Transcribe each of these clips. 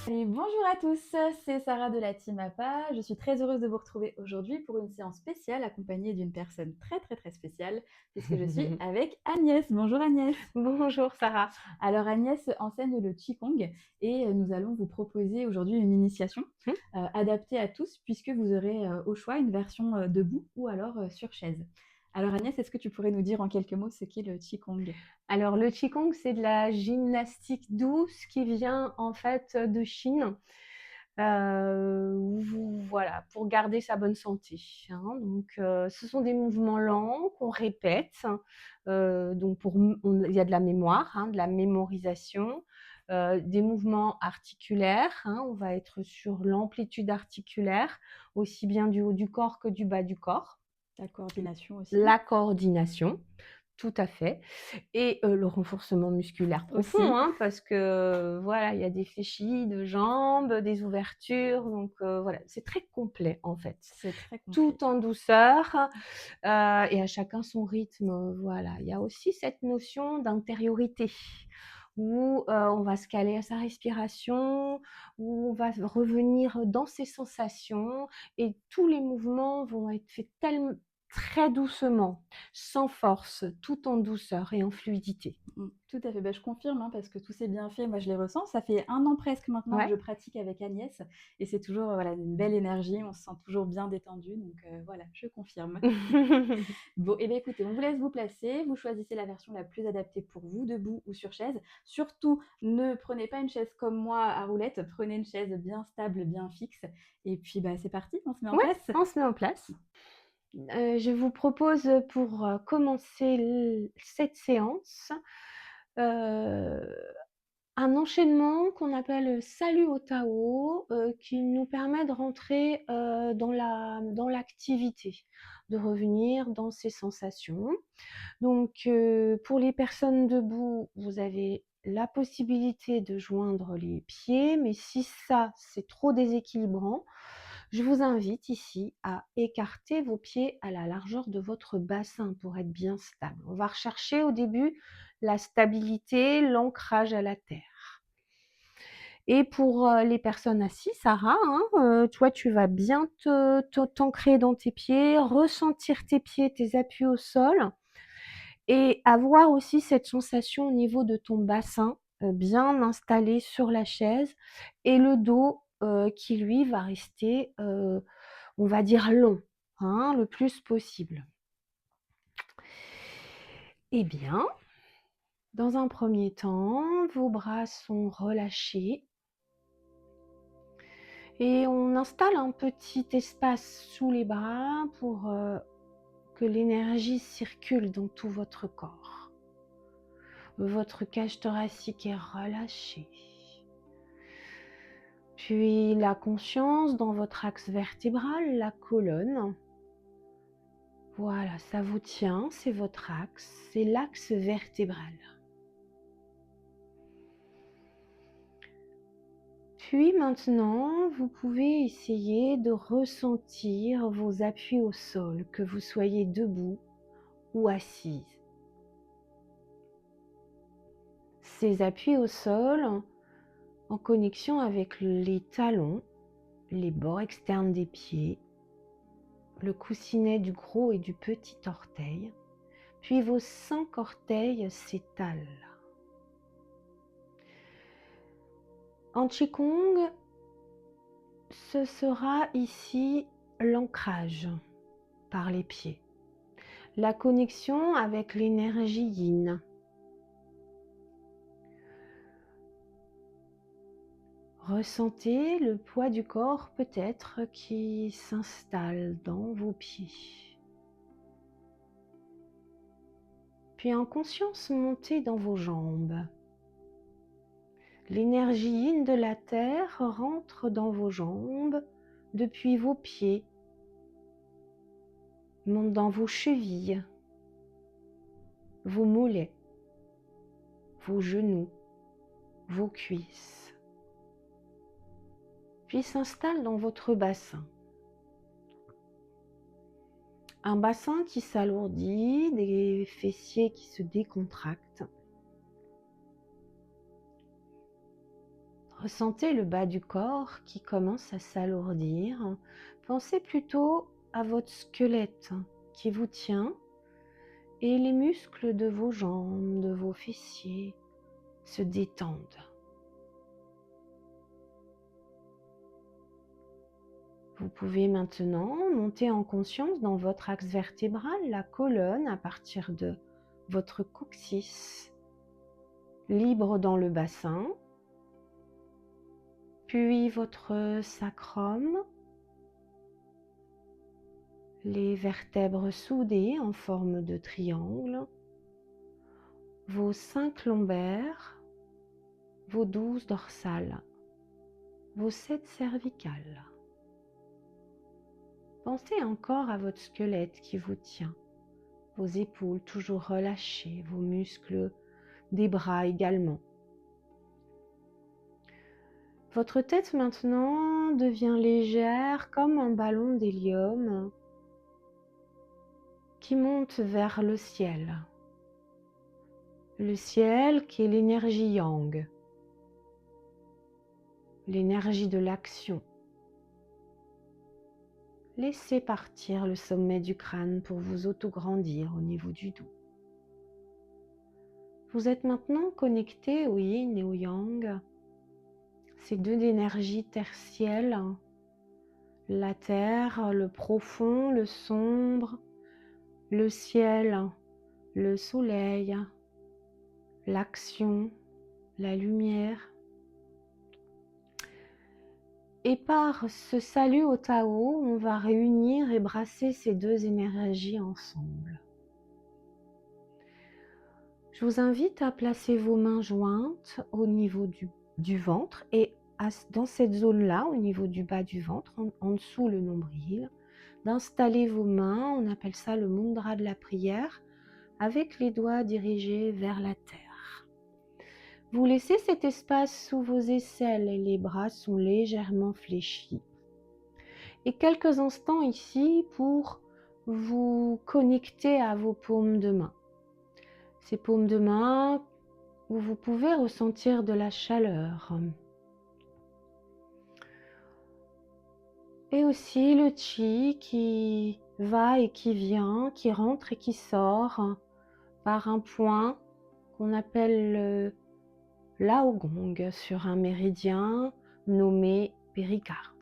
Et bonjour à tous, c'est Sarah de la team APA. Je suis très heureuse de vous retrouver aujourd'hui pour une séance spéciale accompagnée d'une personne très spéciale puisque je suis avec Agnès. Bonjour Agnès. Bonjour Sarah. Alors Agnès enseigne le Qigong et nous allons vous proposer aujourd'hui une initiation Hmm. adaptée à tous puisque vous aurez au choix une version debout ou alors sur chaise. Alors Agnès, est-ce que tu pourrais nous dire en quelques mots ce qu'est le Qigong? Alors le Qigong, c'est de la gymnastique douce qui vient en fait de Chine. Voilà, pour garder sa bonne santé, hein. Donc, ce sont des mouvements lents qu'on répète. Donc, il y a de la mémoire, hein, de la mémorisation, des mouvements articulaires, hein. On va être sur l'amplitude articulaire, aussi bien du haut du corps que du bas du corps. La coordination aussi. La coordination, tout à fait, et le renforcement musculaire profond, Aussi, hein, parce que voilà, il y a des fléchis de jambes, des ouvertures, donc voilà, c'est très complet en fait. c'est très complet. Tout en douceur, et à chacun son rythme, voilà. Il y a aussi cette notion d'intériorité où on va se caler à sa respiration, où on va revenir dans ses sensations, et tous les mouvements vont être faits très doucement, sans force, tout en douceur et en fluidité. Tout à fait, bah, je confirme, hein, parce que tous ces bienfaits, moi je les ressens. Ça fait 1 an presque maintenant que Ouais. je pratique avec Agnès et c'est toujours, voilà, une belle énergie, on se sent toujours bien détendu donc voilà, je confirme. Bon et bien écoutez, on vous laisse vous placer, vous choisissez la version la plus adaptée pour vous, debout ou sur chaise. Surtout, ne prenez pas une chaise comme moi à roulettes, prenez une chaise bien stable, bien fixe et puis, bah, c'est parti, on se met en Ouais, place? on se met en place. Je vous propose pour commencer cette séance, euh, un enchaînement qu'on appelle Salut au Tao, qui nous permet de rentrer dans l'activité, de revenir dans ses sensations. Donc, pour les personnes debout, vous avez la possibilité de joindre les pieds, mais si ça, c'est trop déséquilibrant, je vous invite ici à écarter vos pieds à la largeur de votre bassin pour être bien stable. On va rechercher au début la stabilité, l'ancrage à la terre. Et pour les personnes assises, Sarah, hein, toi, tu vas bien t'ancrer dans tes pieds, ressentir tes pieds, tes appuis au sol, et avoir aussi cette sensation au niveau de ton bassin, bien installé sur la chaise, et le dos qui, lui, va rester, on va dire, long, hein, le plus possible. Eh bien, dans un premier temps, vos bras sont relâchés. Et on installe un petit espace sous les bras pour que l'énergie circule dans tout votre corps. Votre cage thoracique est relâchée. Puis la conscience dans votre axe vertébral, la colonne. Voilà, ça vous tient, c'est votre axe, c'est l'axe vertébral. Puis maintenant, vous pouvez essayer de ressentir vos appuis au sol, que vous soyez debout ou assise. Ces appuis au sol en connexion avec les talons, les bords externes des pieds, le coussinet du gros et du petit orteil, puis vos 5 orteils s'étalent. En Qigong, ce sera ici l'ancrage par les pieds, la connexion avec l'énergie yin. Ressentez le poids du corps peut-être qui s'installe dans vos pieds. Puis en conscience, montez dans vos jambes. L'énergie yin de la terre rentre dans vos jambes depuis vos pieds, monte dans vos chevilles, vos mollets, vos genoux, vos cuisses, puis s'installe dans votre bassin. Un bassin qui s'alourdit, des fessiers qui se décontractent. Ressentez le bas du corps qui commence à s'alourdir. Pensez plutôt à votre squelette qui vous tient et les muscles de vos jambes, de vos fessiers se détendent. Vous pouvez maintenant monter en conscience dans votre axe vertébral, la colonne à partir de votre coccyx, libre dans le bassin, puis votre sacrum, les vertèbres soudées en forme de triangle, vos 5 lombaires, vos 12 dorsales, vos 7 cervicales. Pensez encore à votre squelette qui vous tient, vos épaules toujours relâchées, vos muscles des bras également. Votre tête maintenant devient légère comme un ballon d'hélium qui monte vers le ciel. Le ciel qui est l'énergie yang, l'énergie de l'action. Laissez partir le sommet du crâne pour vous autograndir au niveau du dos. Vous êtes maintenant connecté au yin et au yang, ces deux énergies tertielles, la terre, le profond, le sombre, le ciel, le soleil, l'action, la lumière. Et par ce salut au Tao, on va réunir et brasser ces deux énergies ensemble. Je vous invite à placer vos mains jointes au niveau du ventre et dans cette zone-là, au niveau du bas du ventre, en dessous le nombril, d'installer vos mains, on appelle ça le mudra de la prière, avec les doigts dirigés vers la terre. Vous laissez cet espace sous vos aisselles et les bras sont légèrement fléchis. Et quelques instants ici pour vous connecter à vos paumes de main. Ces paumes de main où vous pouvez ressentir de la chaleur. Et aussi le chi qui va et qui vient, qui rentre et qui sort par un point qu'on appelle le Laogong sur un méridien nommé péricarde.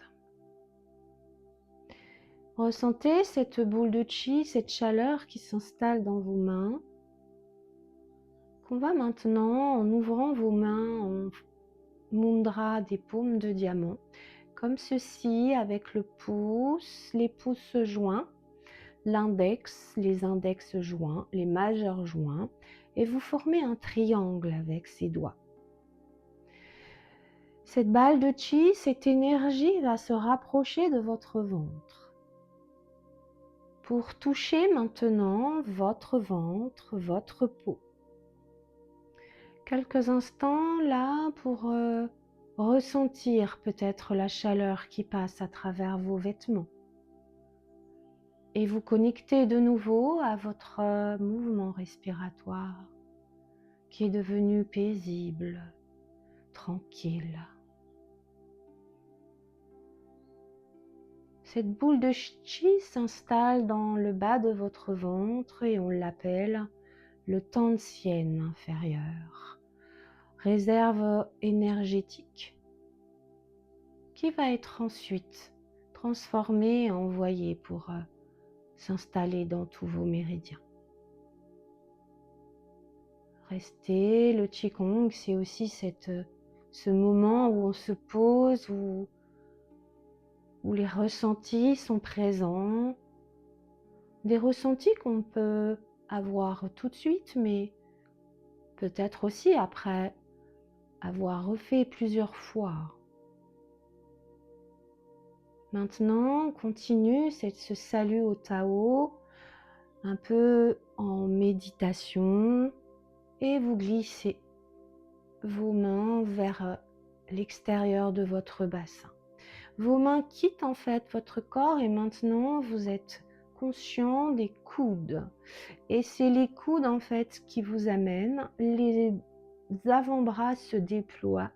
Ressentez cette boule de chi, cette chaleur qui s'installe dans vos mains. On va maintenant, en ouvrant vos mains en mudra des paumes de diamant, comme ceci avec le pouce, les pouces joints, l'index, les index joints, les majeurs joints, et vous formez un triangle avec ces doigts. Cette balle de chi, cette énergie va se rapprocher de votre ventre pour toucher maintenant votre ventre, votre peau. Quelques instants là pour ressentir peut-être la chaleur qui passe à travers vos vêtements et vous connecter de nouveau à votre mouvement respiratoire qui est devenu paisible, tranquille. Cette boule de chi s'installe dans le bas de votre ventre et on l'appelle le Tensien inférieur, réserve énergétique qui va être ensuite transformée et envoyée pour s'installer dans tous vos méridiens. Restez, le Qigong, c'est aussi ce moment où on se pose, où les ressentis sont présents, des ressentis qu'on peut avoir tout de suite, mais peut-être aussi après avoir refait plusieurs fois. Maintenant, on continue ce salut au Tao, un peu en méditation, et vous glissez vos mains vers l'extérieur de votre bassin. Vos mains quittent en fait votre corps et maintenant vous êtes conscient des coudes. Et c'est les coudes en fait qui vous amènent, les avant-bras se déploient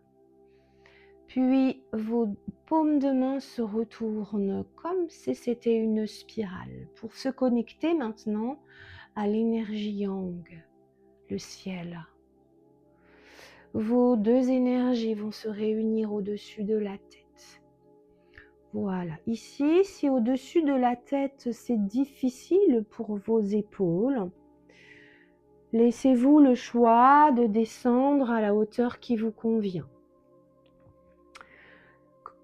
Puis vos paumes de main se retournent comme si c'était une spirale pour se connecter maintenant à l'énergie yang, le ciel. Vos deux énergies vont se réunir au-dessus de la tête. Voilà. Ici, si au-dessus de la tête, c'est difficile pour vos épaules, laissez-vous le choix de descendre à la hauteur qui vous convient.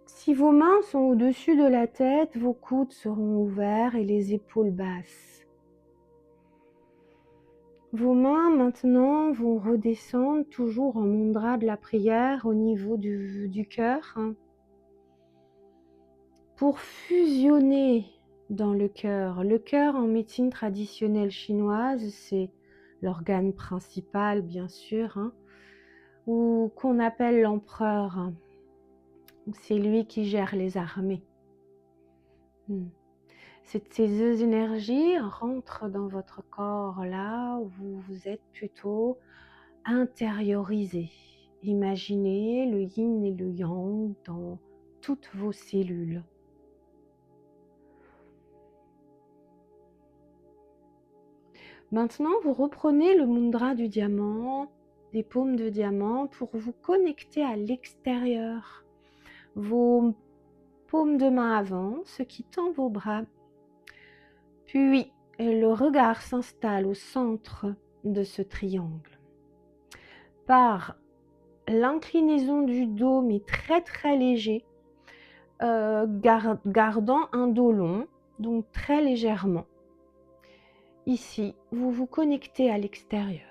Si vos mains sont au-dessus de la tête, vos coudes seront ouverts et les épaules basses. Vos mains maintenant vont redescendre toujours en mudra de la prière au niveau du cœur, pour fusionner dans le cœur. Le cœur en médecine traditionnelle chinoise, c'est l'organe principal bien sûr, ou qu'on appelle l'empereur. C'est lui qui gère les armées. Ces deux énergies rentrent dans votre corps là où vous êtes plutôt intériorisé. Imaginez le yin et le yang dans toutes vos cellules. Maintenant, vous reprenez le mudra du diamant, des paumes de diamant pour vous connecter à l'extérieur. Vos paumes de main avancent, quittant vos bras. Puis, le regard s'installe au centre de ce triangle. Par l'inclinaison du dos, mais très très léger, gardant un dos long, donc très légèrement. Ici, vous vous connectez à l'extérieur.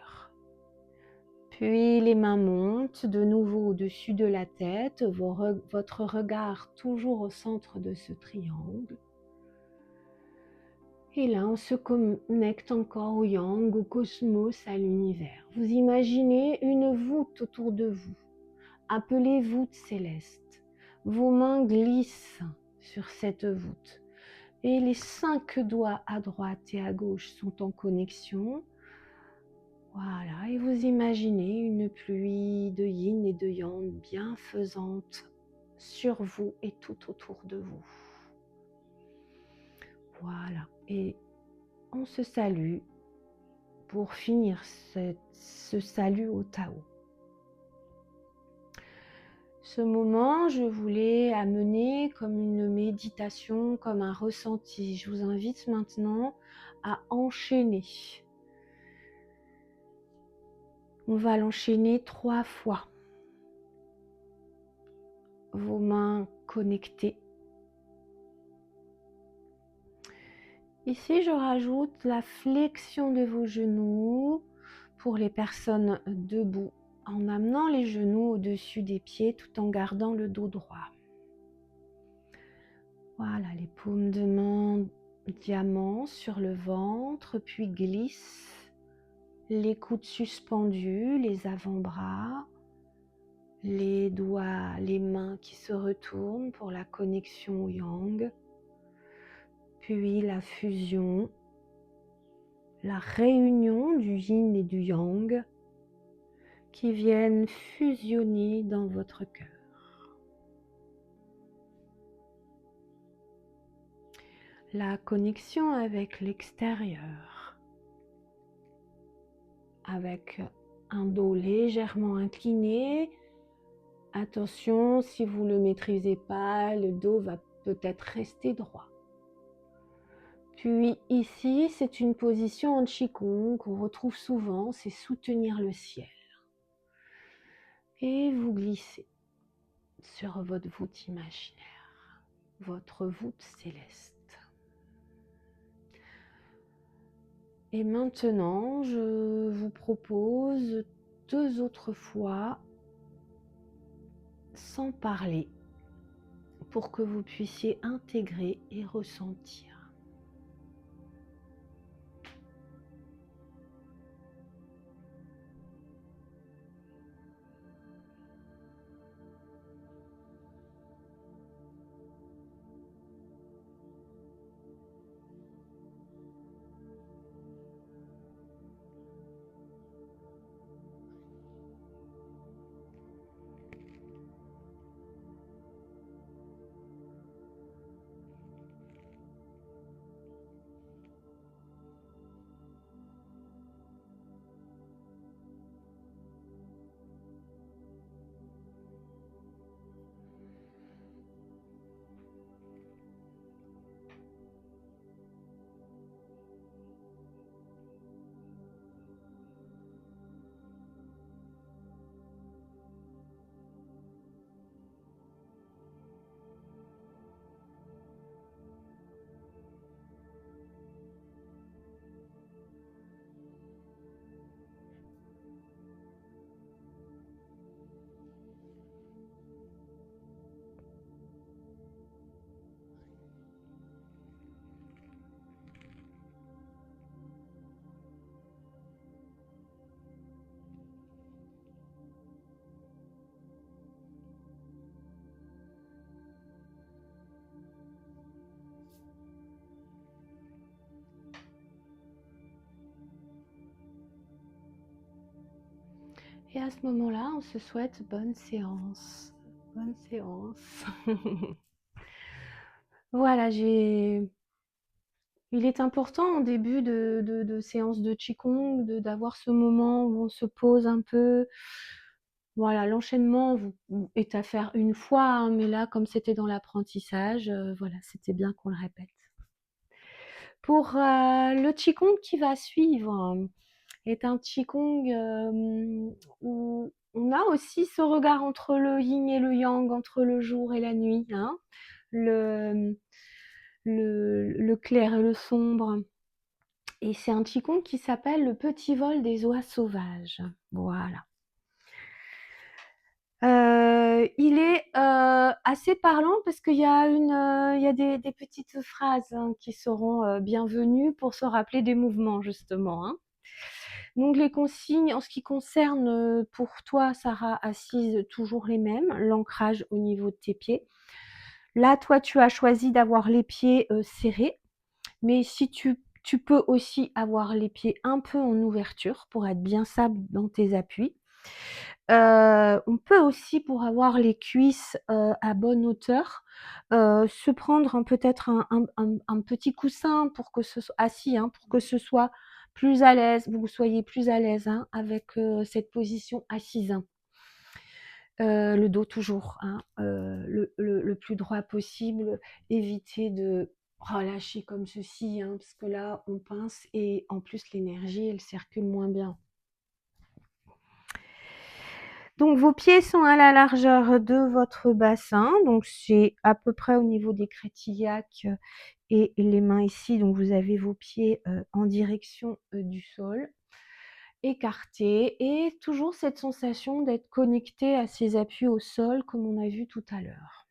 Puis les mains montent de nouveau au-dessus de la tête, votre regard toujours au centre de ce triangle. Et là, on se connecte encore au yang, au cosmos, à l'univers. Vous imaginez une voûte autour de vous, appelée voûte céleste. Vos mains glissent sur cette voûte. Et les 5 doigts à droite et à gauche sont en connexion. Voilà, et vous imaginez une pluie de yin et de yang bienfaisante sur vous et tout autour de vous. Voilà, et on se salue pour finir ce salut au Tao. Ce moment, je voulais amener comme une méditation, comme un ressenti. Je vous invite maintenant à enchaîner. On va l'enchaîner 3 fois. Vos mains connectées. Ici, je rajoute la flexion de vos genoux pour les personnes debout, en amenant les genoux au-dessus des pieds tout en gardant le dos droit. Voilà, les paumes de main diamant sur le ventre, puis glissent. Les coudes suspendus, les avant-bras, les doigts, les mains qui se retournent pour la connexion au yang, puis la fusion, la réunion du yin et du yang qui viennent fusionner dans votre cœur. La connexion avec l'extérieur, avec un dos légèrement incliné. Attention, si vous ne le maîtrisez pas, le dos va peut-être rester droit. Puis ici, c'est une position en Qigong qu'on retrouve souvent, c'est soutenir le ciel. Et vous glissez sur votre voûte imaginaire, votre voûte céleste. Et maintenant, je vous propose 2 autres fois, sans parler, pour que vous puissiez intégrer et ressentir. Et à ce moment-là, on se souhaite bonne séance. Bonne séance. Voilà, il est important en début de séance de Qigong d'avoir ce moment où on se pose un peu. Voilà, l'enchaînement est à faire une fois, hein, mais là, comme c'était dans l'apprentissage, voilà, c'était bien qu'on le répète. Pour le Qigong qui va suivre, est un Qigong où on a aussi ce regard entre le yin et le yang, entre le jour et la nuit, hein, le clair et le sombre. Et c'est un Qigong qui s'appelle le petit vol des oies sauvages. Voilà. Il est assez parlant parce qu'il y a, il y a des petites phrases hein, qui seront bienvenues pour se rappeler des mouvements, justement. Hein. Donc les consignes, en ce qui concerne pour toi, Sarah, assise, toujours les mêmes, l'ancrage au niveau de tes pieds. Là, toi, tu as choisi d'avoir les pieds serrés, mais si tu peux aussi avoir les pieds un peu en ouverture pour être bien stable dans tes appuis. On peut aussi, pour avoir les cuisses à bonne hauteur, se prendre peut-être un petit coussin pour que ce soit assis, hein, pour que ce soit plus à l'aise, vous soyez plus à l'aise hein, avec cette position assise. Le dos toujours, hein, le plus droit possible, éviter de relâcher comme ceci, hein, parce que là on pince et en plus l'énergie elle circule moins bien. Donc vos pieds sont à la largeur de votre bassin, donc c'est à peu près au niveau des crétillacs et les mains ici, donc vous avez vos pieds en direction du sol, écartés, et toujours cette sensation d'être connecté à ces appuis au sol comme on a vu tout à l'heure.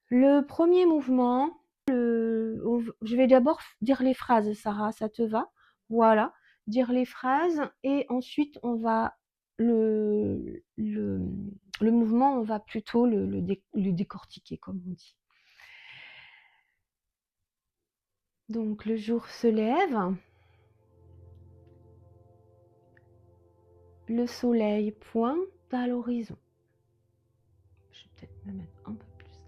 Le premier mouvement, je vais d'abord dire les phrases, Sarah, ça te va? Voilà, dire les phrases et ensuite on va le mouvement, on va plutôt le décortiquer, comme on dit. Donc le jour se lève, le soleil pointe à l'horizon. Je vais peut-être me mettre un peu plus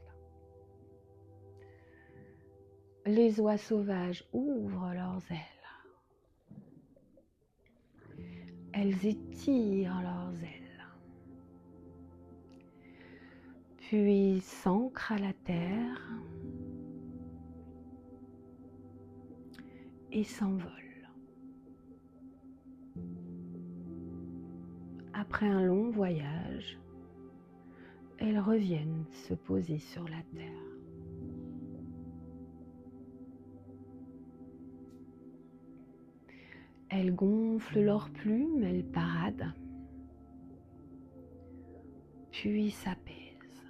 là. Les oies sauvages ouvrent leurs ailes. Elles étirent leurs ailes, puis s'ancrent à la terre et s'envolent. Après un long voyage, elles reviennent se poser sur la terre. Elles gonflent leurs plumes, elles paradent, puis s'apaisent.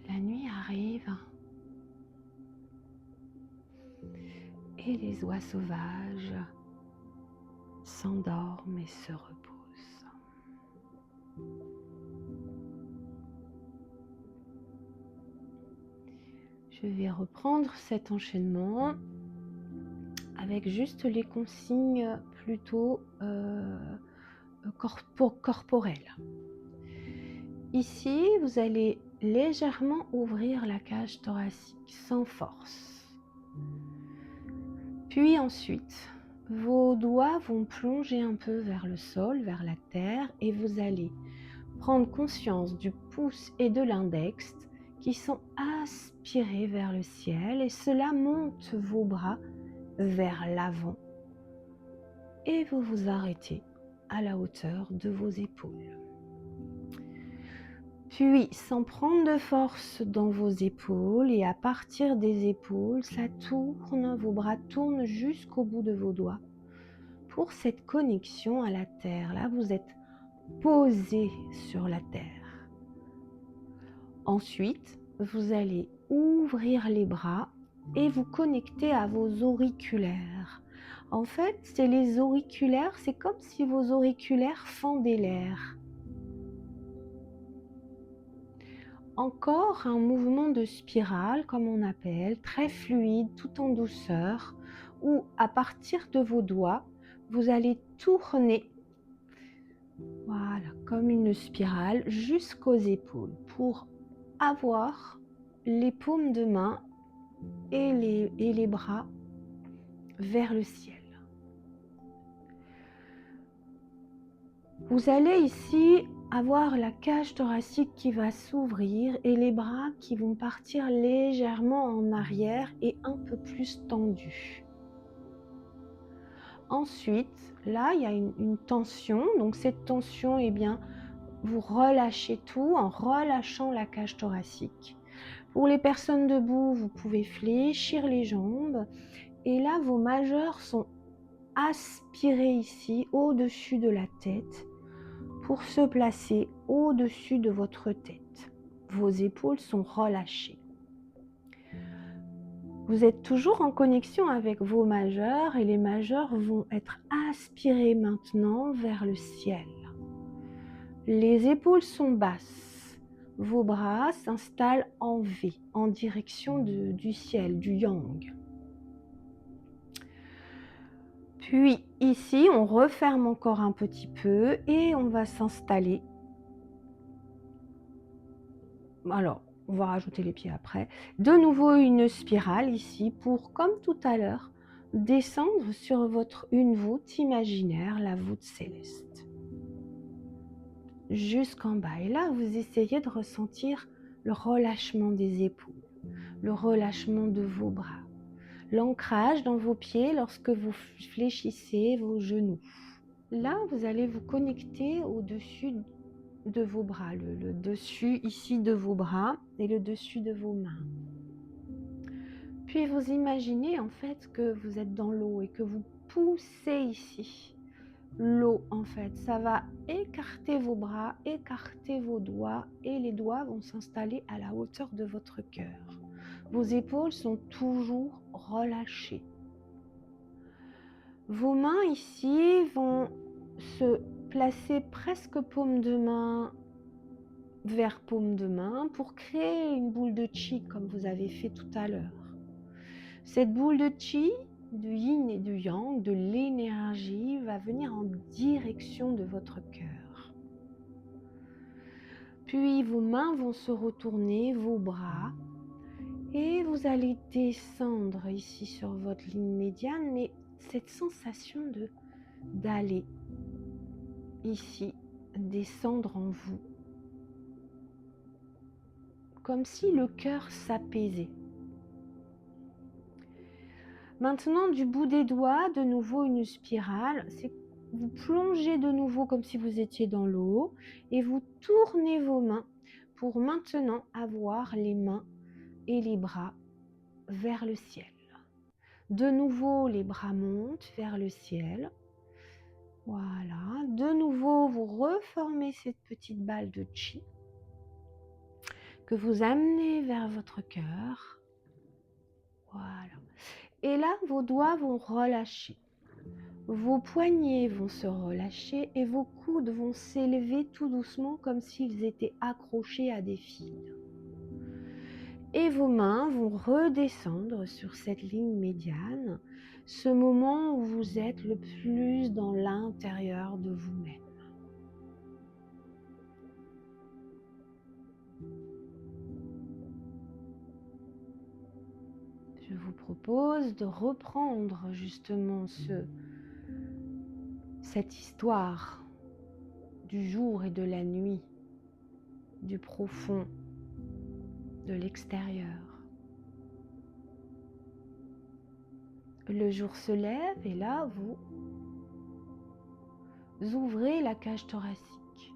La nuit arrive et les oies sauvages s'endorment et se reposent. Je vais reprendre cet enchaînement avec juste les consignes plutôt corporelles. Ici, vous allez légèrement ouvrir la cage thoracique sans force. Puis ensuite, vos doigts vont plonger un peu vers le sol, vers la terre, et vous allez prendre conscience du pouce et de l'index qui sont aspirés vers le ciel, et cela monte vos bras vers l'avant et vous vous arrêtez à la hauteur de vos épaules. Puis, sans prendre de force dans vos épaules, et à partir des épaules, ça tourne, vos bras tournent jusqu'au bout de vos doigts pour cette connexion à la terre. Là, vous êtes posé sur la terre. Ensuite, vous allez ouvrir les bras et vous connecter à vos auriculaires. En fait, c'est les auriculaires, c'est comme si vos auriculaires fendaient l'air. Encore un mouvement de spirale, comme on appelle, très fluide, tout en douceur, où à partir de vos doigts, vous allez tourner, voilà, comme une spirale jusqu'aux épaules pour avoir les paumes de main et les bras vers le ciel. Vous allez ici avoir la cage thoracique qui va s'ouvrir et les bras qui vont partir légèrement en arrière et un peu plus tendus. Ensuite, là, il y a une tension. Donc cette tension, eh bien, vous relâchez tout en relâchant la cage thoracique. Pour les personnes debout, vous pouvez fléchir les jambes. Et là, vos majeurs sont aspirés ici, au-dessus de la tête, pour se placer au-dessus de votre tête. Vos épaules sont relâchées. Vous êtes toujours en connexion avec vos majeurs et les majeurs vont être aspirés maintenant vers le ciel. Les épaules sont basses. Vos bras s'installent en V, en direction du ciel, du yang. Puis ici, on referme encore un petit peu et on va s'installer. Alors, on va rajouter les pieds après. De nouveau une spirale ici pour, comme tout à l'heure, descendre sur une voûte imaginaire, la voûte céleste. Jusqu'en bas. Et là, vous essayez de ressentir le relâchement des épaules, le relâchement de vos bras, l'ancrage dans vos pieds lorsque vous fléchissez vos genoux. Là, vous allez vous connecter au-dessus de vos bras, le dessus ici de vos bras et le dessus de vos mains. Puis vous imaginez en fait que vous êtes dans l'eau et que vous poussez ici. L'eau en fait, ça va écarter vos bras, écarter vos doigts et les doigts vont s'installer à la hauteur de votre cœur. Vos épaules sont toujours relâchées. Vos mains ici vont se placer presque paume de main vers paume de main pour créer une boule de chi comme vous avez fait tout à l'heure. Cette boule de chi, du yin et du yang, de l'énergie, va venir en direction de votre cœur. Puis vos mains vont se retourner, vos bras, et vous allez descendre ici sur votre ligne médiane, mais cette sensation d'aller ici, descendre en vous, comme si le cœur s'apaisait. Maintenant, du bout des doigts, de nouveau une spirale. Vous plongez de nouveau comme si vous étiez dans l'eau et vous tournez vos mains pour maintenant avoir les mains et les bras vers le ciel. De nouveau, les bras montent vers le ciel. Voilà. De nouveau, vous reformez cette petite balle de chi que vous amenez vers votre cœur. Voilà. Et là, vos doigts vont relâcher. Vos poignets vont se relâcher et vos coudes vont s'élever tout doucement comme s'ils étaient accrochés à des fils. Et vos mains vont redescendre sur cette ligne médiane, ce moment où vous êtes le plus dans l'intérieur de vous-même. Je vous propose de reprendre justement cette histoire du jour et de la nuit, du profond, de l'extérieur. Le jour se lève et là, vous ouvrez la cage thoracique.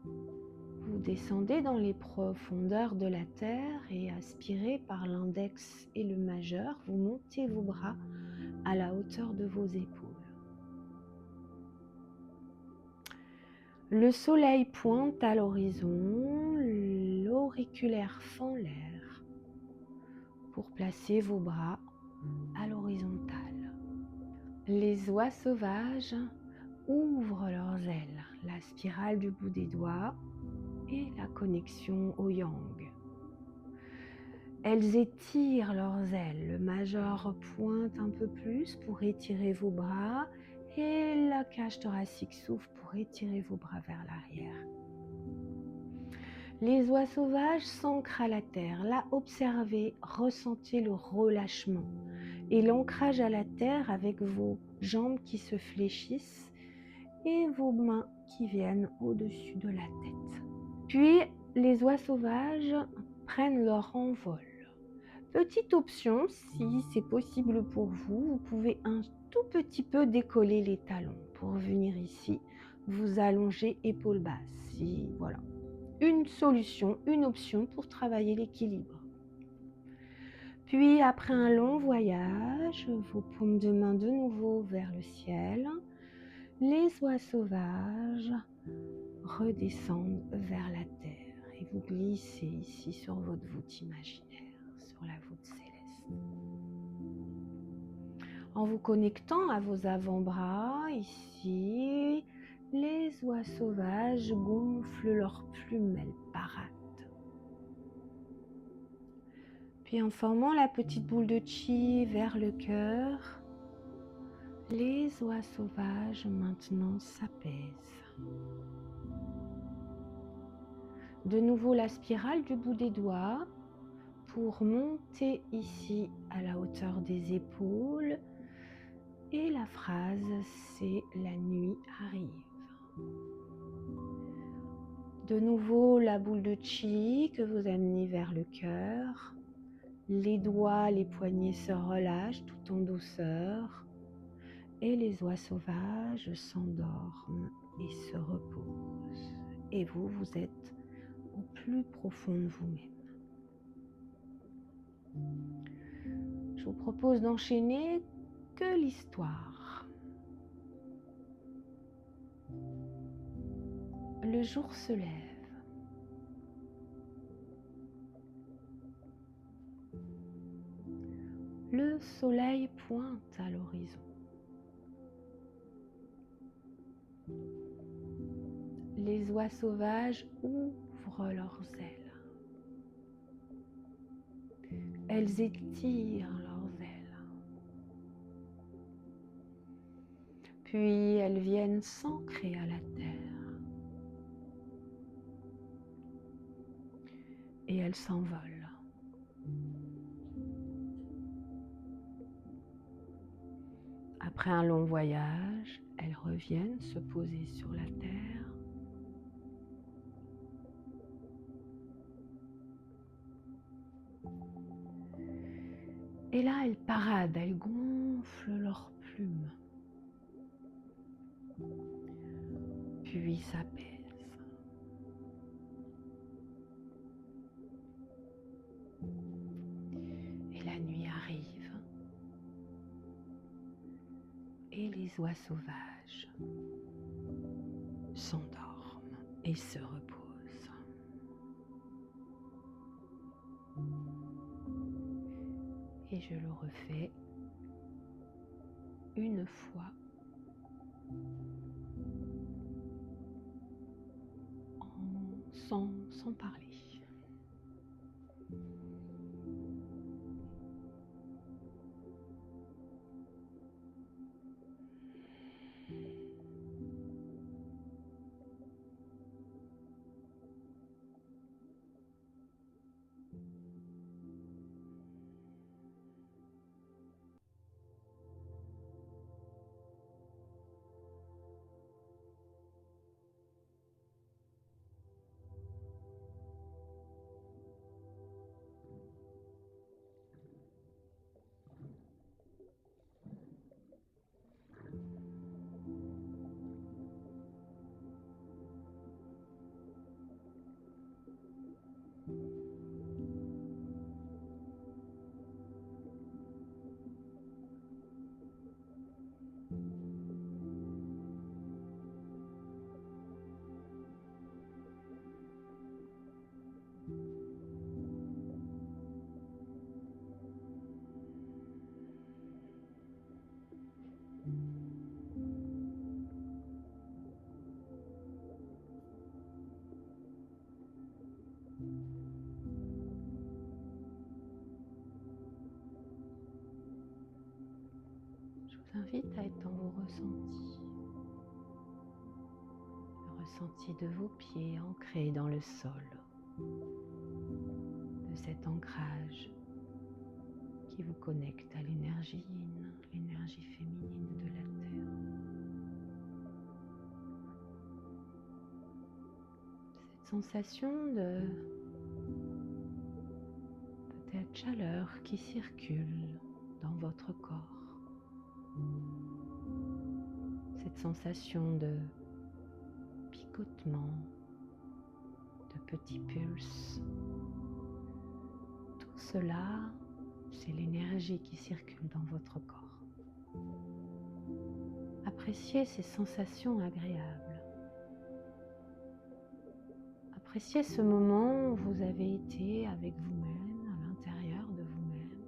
Vous descendez dans les profondeurs de la terre et aspirez par l'index et le majeur, vous montez vos bras à la hauteur de vos épaules. Le soleil pointe à l'horizon, l'auriculaire fend l'air pour placer vos bras à l'horizontale. Les oies sauvages ouvrent leurs ailes, la spirale du bout des doigts et la connexion au yang. Elles étirent leurs ailes. Le major pointe un peu plus pour étirer vos bras et la cage thoracique s'ouvre pour étirer vos bras vers l'arrière. Les oies sauvages s'ancrent à la terre. Là, observez, ressentez le relâchement et l'ancrage à la terre avec vos jambes qui se fléchissent et vos mains qui viennent au-dessus de la tête. Puis, les oies sauvages prennent leur envol. Petite option, si c'est possible pour vous, vous pouvez un tout petit peu décoller les talons pour venir ici, vous allonger épaules basses. Voilà. Une solution, une option pour travailler l'équilibre. Puis après un long voyage, vos paumes de main de nouveau vers le ciel, les oies sauvages redescendent vers la terre et vous glissez ici sur votre voûte imaginaire, sur la voûte céleste. En vous connectant à vos avant-bras, ici, les oies sauvages gonflent leurs plumes, elles paradent. Puis en formant la petite boule de chi vers le cœur, les oies sauvages maintenant s'apaisent. De nouveau la spirale du bout des doigts pour monter ici à la hauteur des épaules. Et la phrase, c'est « la nuit arrive ». De nouveau la boule de chi que vous amenez vers le cœur. Les doigts, les poignets se relâchent tout en douceur. Et les oies sauvages s'endorment et se reposent. Et vous, vous êtes au plus profond de vous-même. Je vous propose d'enchaîner que l'histoire. Le jour se lève. Le soleil pointe à l'horizon. Les oies sauvages ouvrent leurs ailes. Elles étirent leurs ailes. Puis elles viennent s'ancrer à la terre. Et elles s'envolent. Après un long voyage, elles reviennent se poser sur la terre. Et là, elles paradent, elles gonflent leurs plumes. Puis s'apaisent. Et la nuit arrive. Et les oies sauvages s'endorment et se reposent. Et je le refais une fois sans parler. vous invite à être dans vos ressentis. Le ressenti de vos pieds ancrés dans le sol, de cet ancrage qui vous connecte à l'énergie yin, l'énergie féminine de la terre. Cette sensation de peut-être chaleur qui circule dans votre corps. Cette sensation de picotement, de petits pulses. Tout cela, c'est l'énergie qui circule dans votre corps. Appréciez ces sensations agréables. Appréciez ce moment où vous avez été avec vous-même, à l'intérieur de vous-même,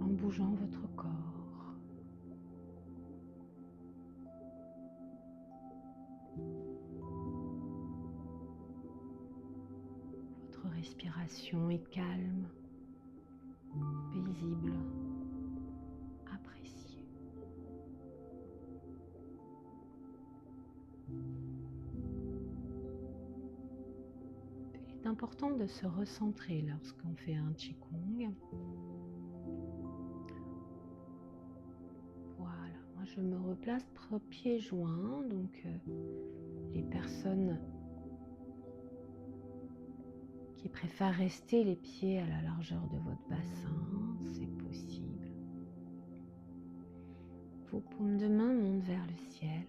en bougeant votre corps. Votre respiration est calme, paisible, appréciée. Il est important de se recentrer lorsqu'on fait un Qigong. Voilà, moi je me replace pieds joints, donc les personnes qui préfèrent rester les pieds à la largeur de votre bassin, c'est possible. Vos paumes de main montent vers le ciel.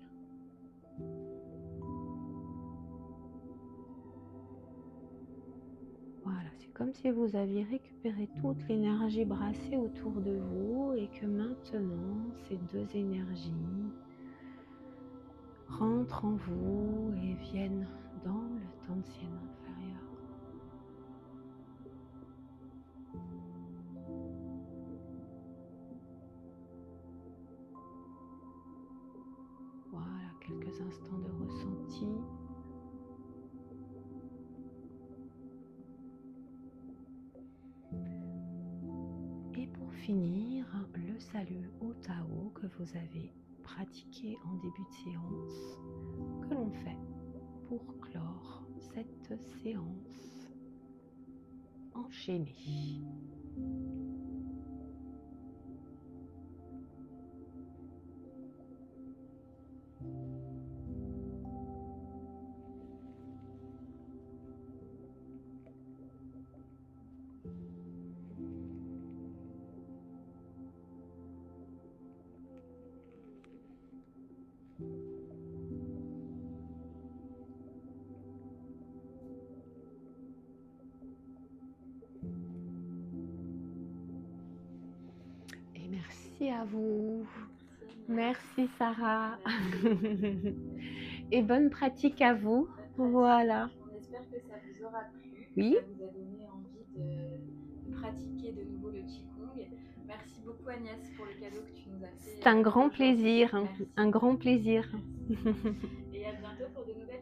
Voilà, c'est comme si vous aviez récupéré toute l'énergie brassée autour de vous et que maintenant ces deux énergies rentrent en vous et viennent dans le Tantien inférieur. Voilà, quelques instants de ressenti. Et pour finir, le salut au Tao que vous avez pratiqué en début de séance, que l'on fait pour clore cette séance enchaînée. Et merci à vous. Merci Sarah. Et bonne pratique à vous. Voilà. On espère que ça vous aura plu, Oui. que ça vous a donné envie de pratiquer de nouveau le Qigong. Merci beaucoup Agnès pour le cadeau que tu nous as fait. C'est un grand plaisir. Merci. Un grand plaisir. Et à bientôt pour de nouvelles